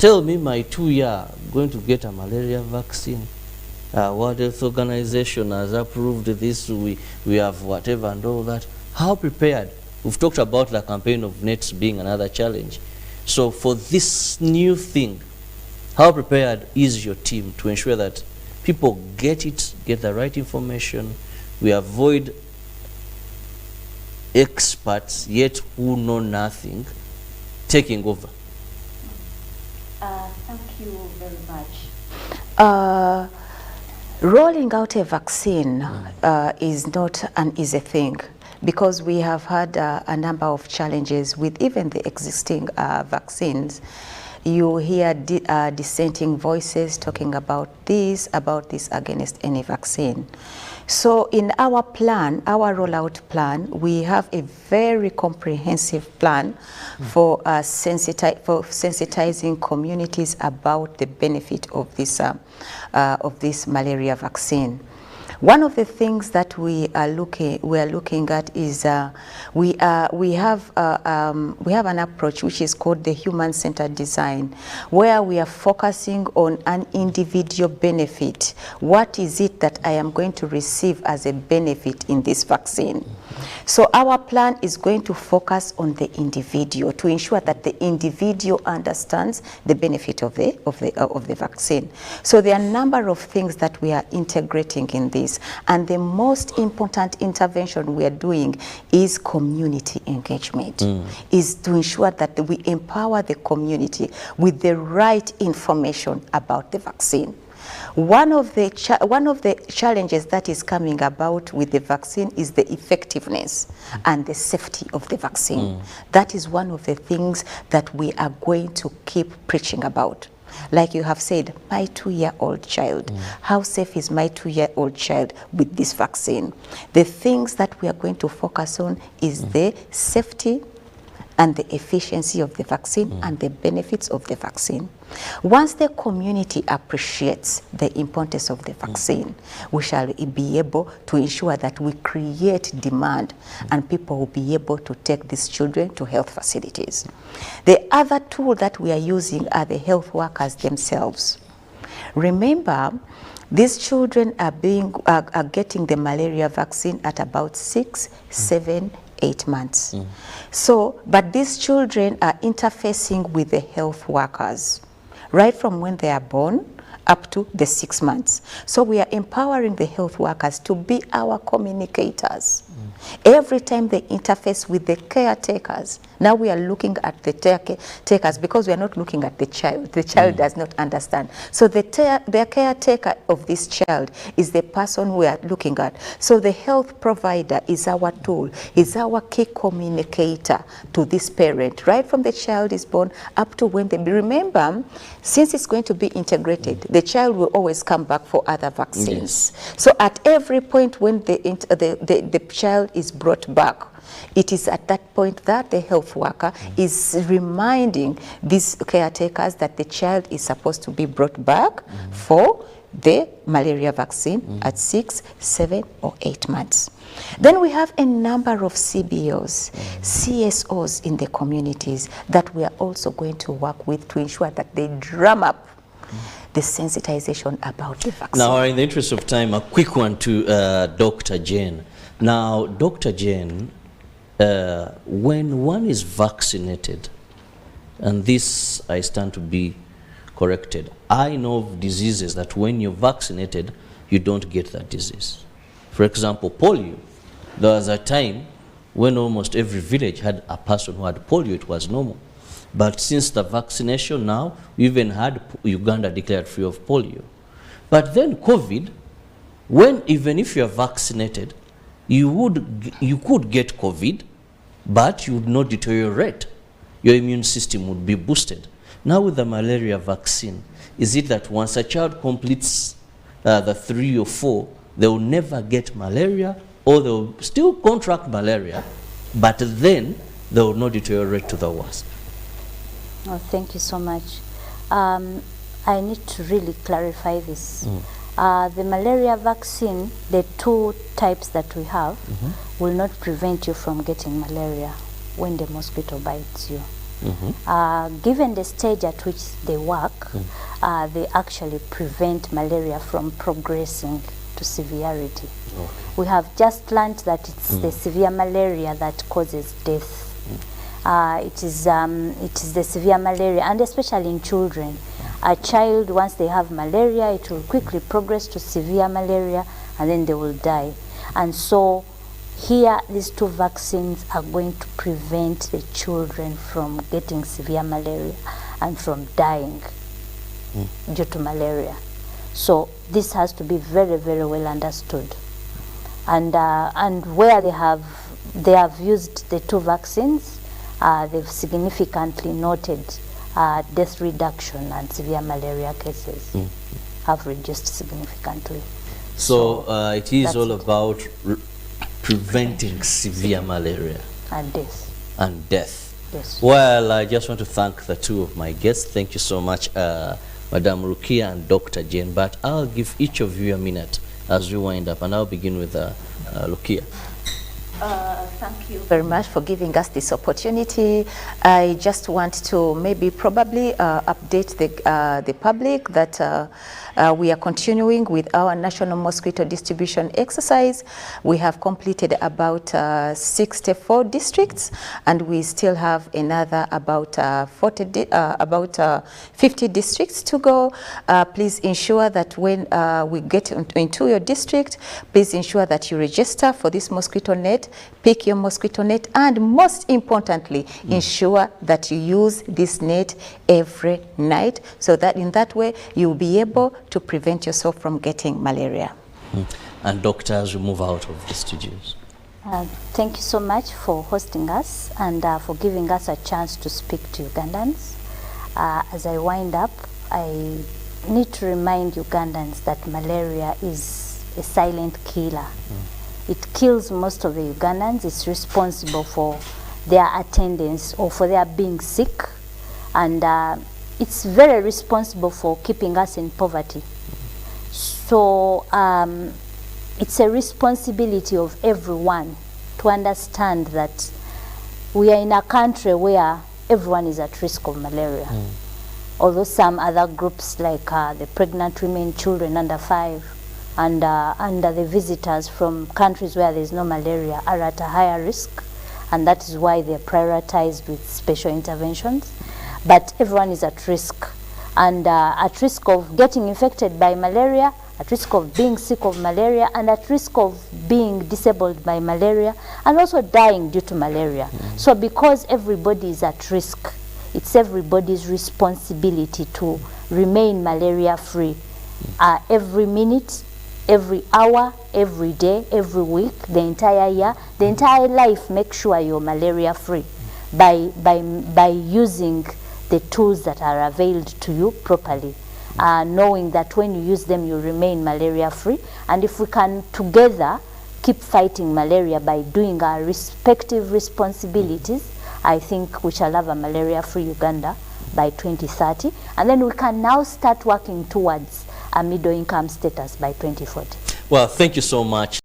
tell me my 2-year going to get a malaria vaccine. World Health Organization has approved this, we have whatever and all that. How prepared? We've talked about the campaign of nets being another challenge. So for this new thing, how prepared is your team to ensure that people get it, get the right information, we avoid experts yet who know nothing taking over? Thank you very much. Rolling out a vaccine is not an easy thing, because we have had a number of challenges with even the existing vaccines. You hear dissenting voices talking about this against any vaccine. So in our plan, our rollout plan, we have a very comprehensive plan for sensitizing communities about the benefit of this malaria vaccine. One of the things that we are looking at is we have an approach which is called the human-centered design, where we are focusing on an individual benefit. What is it that I am going to receive as a benefit in this vaccine? So our plan is going to focus on the individual to ensure that the individual understands the benefit of the vaccine. So there are a number of things that we are integrating in this, and the most important intervention we are doing is community engagement, is to ensure that we empower the community with the right information about the vaccine. One of the challenges that is coming about with the vaccine is the effectiveness and the safety of the vaccine. That is one of the things that we are going to keep preaching about. Like you have said, my 2-year-old child, how safe is my 2-year-old child with this vaccine? The things that we are going to focus on is the safety and the efficiency of the vaccine and the benefits of the vaccine. Once the community appreciates the importance of the vaccine, we shall be able to ensure that we create demand and people will be able to take these children to health facilities. The other tool that we are using are the health workers themselves. Remember, these children are getting the malaria vaccine at about 6, 7, 8 months. So, but these children are interfacing with the health workers right from when they are born up to the 6 months. So we are empowering the health workers to be our communicators. Every time they interface with the caretakers, now we are looking at the caretakers because we are not looking at the child. The child does not understand. So the caretaker of this child is the person we are looking at. So the health provider is our tool, is our key communicator to this parent, right from the child is born up to when they remember, since it's going to be integrated, the child will always come back for other vaccines. Yes. So at every point when the child is brought back, it is at that point that the health worker is reminding these caretakers that the child is supposed to be brought back for the malaria vaccine at 6, 7, or 8 months. Then we have a number of CBOs, CSOs in the communities that we are also going to work with to ensure that they drum up the sensitization about the vaccine. Now, in the interest of time, a quick one to Dr. Jane. Now, Dr. Jane, when one is vaccinated, and this I stand to be corrected, I know of diseases that when you're vaccinated, you don't get that disease. For example, polio. There was a time when almost every village had a person who had polio. It was normal. But since the vaccination now, we even had Uganda declared free of polio. But then COVID, when even if you are vaccinated, you could get COVID, but you would not deteriorate. Your immune system would be boosted. Now with the malaria vaccine, is it that once a child completes the 3 or 4, they will never get malaria, or they will still contract malaria, but then they will not deteriorate to the worst? Oh, thank you so much. I need to really clarify this. The malaria vaccine, the 2 types that we have, will not prevent you from getting malaria when the mosquito bites you. Given the stage at which they work, they actually prevent malaria from progressing to severity. We have just learned that it's the severe malaria that causes death. It is the severe malaria, and especially in children. A child, once they have malaria, it will quickly progress to severe malaria, and then they will die. And so here, these two vaccines are going to prevent the children from getting severe malaria and from dying due to malaria. So this has to be very, very well understood. And where they have used the two vaccines, they've significantly noted death reduction, and severe malaria cases have reduced significantly. So it is all about preventing severe malaria and death. And death. Yes. Well, I just want to thank the two of my guests. Thank you so much, Madam Rukia and Dr. Jane. But I'll give each of you a minute as we wind up, and I'll begin with Rukia. Thank you very much for giving us this opportunity. I just want to probably update the public that we are continuing with our national mosquito distribution exercise. We have completed about 64 districts, and we still have another about 50 districts to go. Please ensure that when we get into your district, please ensure that you register for this mosquito net, pick your mosquito net, and most importantly, ensure that you use this net every night, so that in that way you'll be able to prevent yourself from getting malaria. And doctors, we move out of the studios. Thank you so much for hosting us and for giving us a chance to speak to Ugandans. As I wind up, I need to remind Ugandans that malaria is a silent killer. It kills most of the Ugandans. It's responsible for their attendance or for their being sick, and it's very responsible for keeping us in poverty. So it's a responsibility of everyone to understand that we are in a country where everyone is at risk of malaria. Although some other groups like the pregnant women, children under 5, and the visitors from countries where there is no malaria are at a higher risk, and that is why they are prioritized with special interventions. But everyone is at risk, and at risk of getting infected by malaria, at risk of being sick of malaria, and at risk of being disabled by malaria, and also dying due to malaria. So because everybody is at risk, it's everybody's responsibility to remain malaria free. Every minute, every hour, every day, every week, the entire year, the entire life, make sure you're malaria free by using the tools that are availed to you properly, knowing that when you use them, you remain malaria free. And if we can together keep fighting malaria by doing our respective responsibilities, I think we shall have a malaria free Uganda by 2030, and then we can now start working towards a middle income status by 2040. Well, thank you so much.